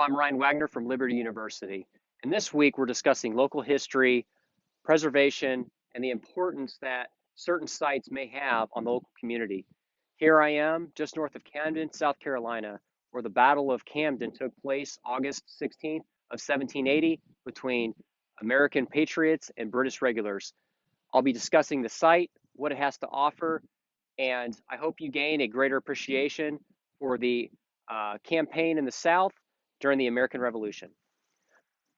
I'm Ryan Wagner from Liberty University, and this week we're discussing local history, preservation, and the importance that certain sites may have on the local community. Here I am, just north of Camden, South Carolina, where the Battle of Camden took place August 16th of 1780 between American patriots and British regulars. I'll be discussing the site, what it has to offer, and I hope you gain a greater appreciation for the campaign in the South during the American Revolution.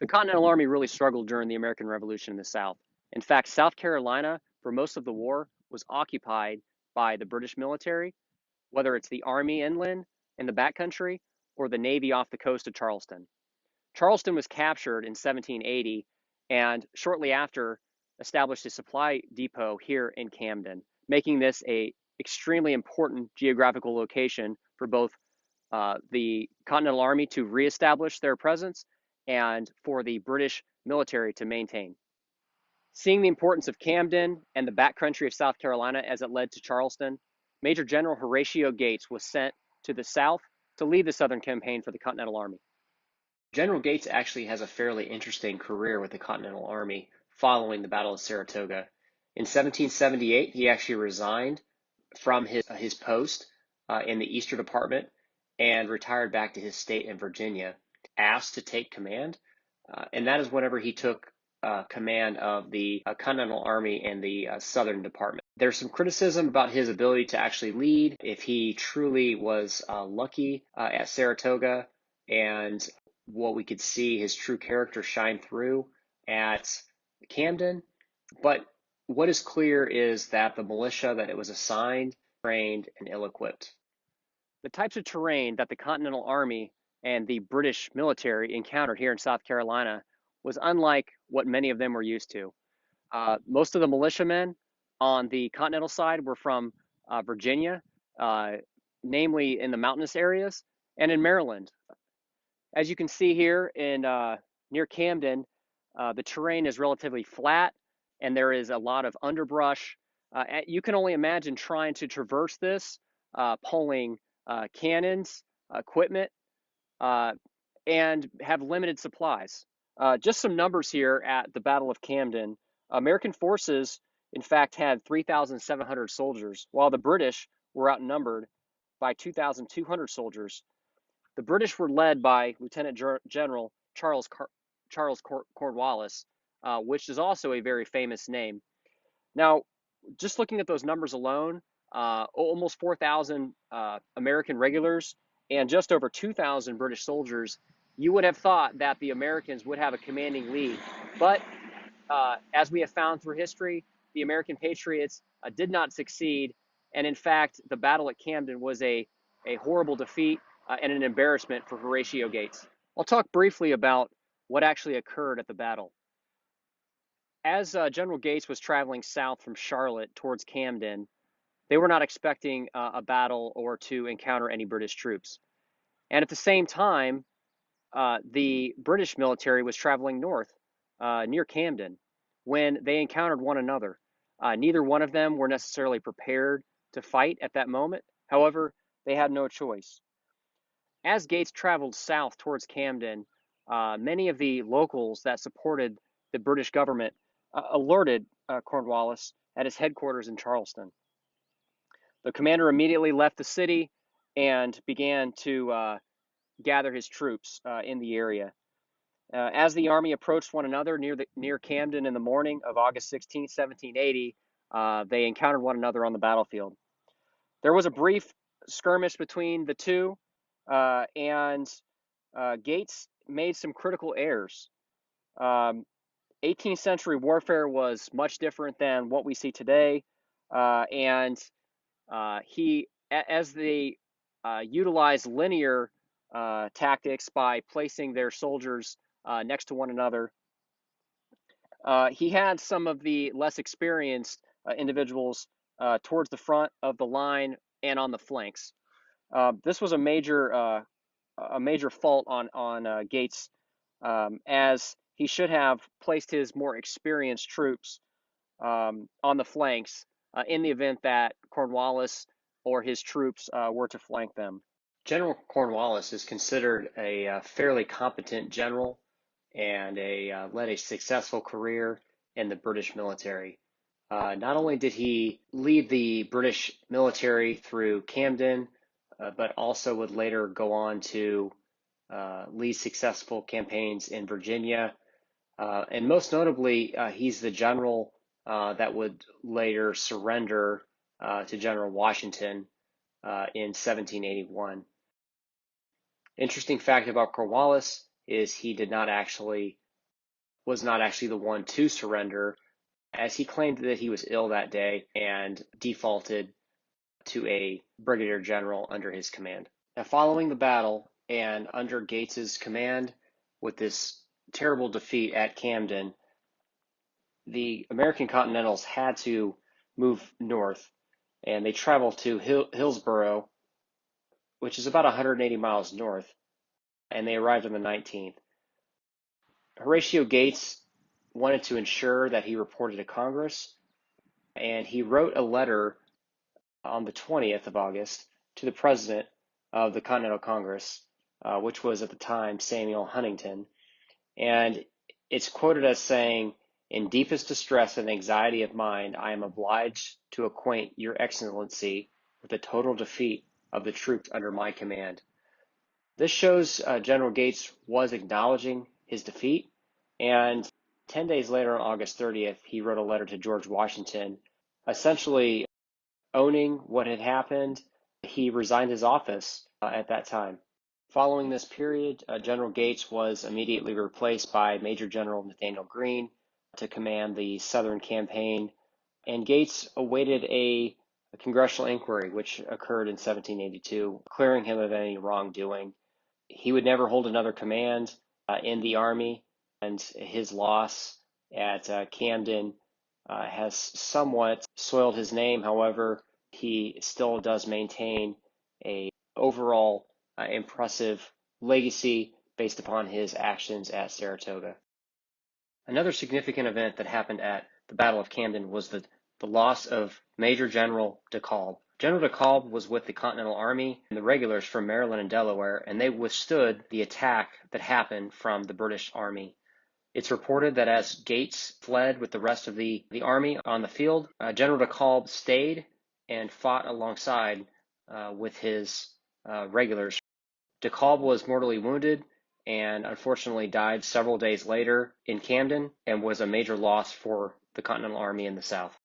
The Continental Army really struggled during the American Revolution in the South. In fact, South Carolina, for most of the war, was occupied by the British military, whether it's the Army inland in the backcountry or the Navy off the coast of Charleston. Charleston was captured in 1780 and shortly after established a supply depot here in Camden, making this a extremely important geographical location for both the Continental Army to reestablish their presence and for the British military to maintain. Seeing the importance of Camden and the backcountry of South Carolina as it led to Charleston, Major General Horatio Gates was sent to the South to lead the Southern campaign for the Continental Army. General Gates actually has a fairly interesting career with the Continental Army following the Battle of Saratoga. In 1778, he actually resigned from his post in the Eastern Department and retired back to his state in Virginia, asked to take command, and that is whenever he took command of the Continental Army and the Southern Department. There's some criticism about his ability to actually lead, if he truly was lucky at Saratoga, and what we could see his true character shine through at Camden. But what is clear is that the militia that it was assigned, trained, and ill-equipped. The types of terrain that the Continental Army and the British military encountered here in South Carolina was unlike what many of them were used to. Most of the militiamen on the continental side were from Virginia, namely in the mountainous areas, and in Maryland. As you can see here in near Camden, the terrain is relatively flat and there is a lot of underbrush. You can only imagine trying to traverse this, pulling cannons, equipment, and have limited supplies. Just some numbers here at the Battle of Camden. American forces, in fact, had 3,700 soldiers, while the British were outnumbered by 2,200 soldiers. The British were led by Lieutenant General Charles Cornwallis, which is also a very famous name. Now, just looking at those numbers alone, almost 4,000 American regulars and just over 2,000 British soldiers, you would have thought that the Americans would have a commanding lead. But as we have found through history, the American patriots did not succeed. And in fact, the battle at Camden was a horrible defeat and an embarrassment for Horatio Gates. I'll talk briefly about what actually occurred at the battle. As General Gates was traveling south from Charlotte towards Camden, they were not expecting a battle or to encounter any British troops. And at the same time, the British military was traveling north near Camden when they encountered one another. Neither one of them were necessarily prepared to fight at that moment. However, they had no choice. As Gates traveled south towards Camden, many of the locals that supported the British government alerted Cornwallis at his headquarters in Charleston. The commander immediately left the city and began to gather his troops in the area. As the army approached one another near Camden in the morning of August 16, 1780, they encountered one another on the battlefield. There was a brief skirmish between the two, and Gates made some critical errors. 18th century warfare was much different than what we see today, and as they utilized linear tactics by placing their soldiers next to one another, he had some of the less experienced individuals towards the front of the line and on the flanks. This was a major fault on Gates, as he should have placed his more experienced troops on the flanks in the event that Cornwallis or his troops were to flank them. General Cornwallis is considered a fairly competent general and led a successful career in the British military. Not only did he lead the British military through Camden, but also would later go on to lead successful campaigns in Virginia. And most notably, he's the general that would later surrender to General Washington in 1781. Interesting fact about Cornwallis is he was not actually the one to surrender, as he claimed that he was ill that day and defaulted to a brigadier general under his command. Now, following the battle and under Gates's command, with this terrible defeat at Camden, the American Continentals had to move north, and they traveled to Hillsborough, which is about 180 miles north, and they arrived on the 19th. Horatio Gates wanted to ensure that he reported to Congress, and he wrote a letter on the 20th of August to the president of the Continental Congress, which was at the time Samuel Huntington. And it's quoted as saying, "In deepest distress and anxiety of mind, I am obliged to acquaint Your Excellency with the total defeat of the troops under my command." This shows General Gates was acknowledging his defeat, and 10 days later, on August 30th, he wrote a letter to George Washington, essentially owning what had happened. He resigned his office at that time. Following this period, General Gates was immediately replaced by Major General Nathaniel Greene to command the Southern campaign, and Gates awaited a congressional inquiry, which occurred in 1782, clearing him of any wrongdoing. He would never hold another command in the Army, and his loss at Camden has somewhat soiled his name. However, he still does maintain a overall impressive legacy based upon his actions at Saratoga. Another significant event that happened at the Battle of Camden was the loss of Major General DeKalb. General DeKalb was with the Continental Army and the regulars from Maryland and Delaware, and they withstood the attack that happened from the British Army. It's reported that as Gates fled with the rest of the army on the field, General DeKalb stayed and fought alongside with his regulars. DeKalb was mortally wounded and unfortunately died several days later in Camden, and was a major loss for the Continental Army in the South.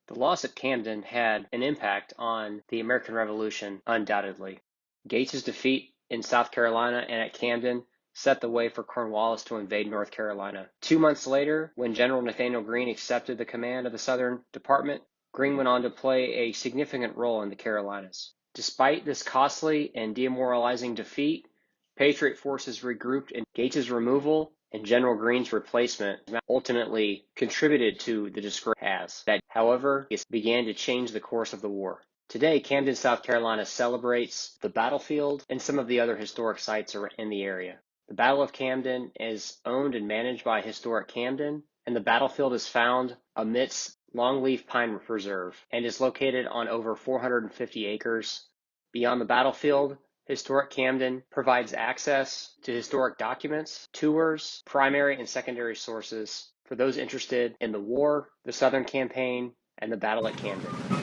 The loss at Camden had an impact on the American Revolution, undoubtedly. Gates's defeat in South Carolina and at Camden set the way for Cornwallis to invade North Carolina. 2 months later, when General Nathaniel Greene accepted the command of the Southern Department, Greene went on to play a significant role in the Carolinas. Despite this costly and demoralizing defeat, Patriot forces regrouped, and Gates's removal and General Greene's replacement ultimately contributed to the disgrace that, however, began to change the course of the war. Today, Camden, South Carolina celebrates the battlefield and some of the other historic sites in the area. The Battle of Camden is owned and managed by Historic Camden, and the battlefield is found amidst Longleaf Pine Reserve and is located on over 450 acres. Beyond the battlefield, Historic Camden provides access to historic documents, tours, primary and secondary sources for those interested in the war, the Southern campaign, and the battle at Camden.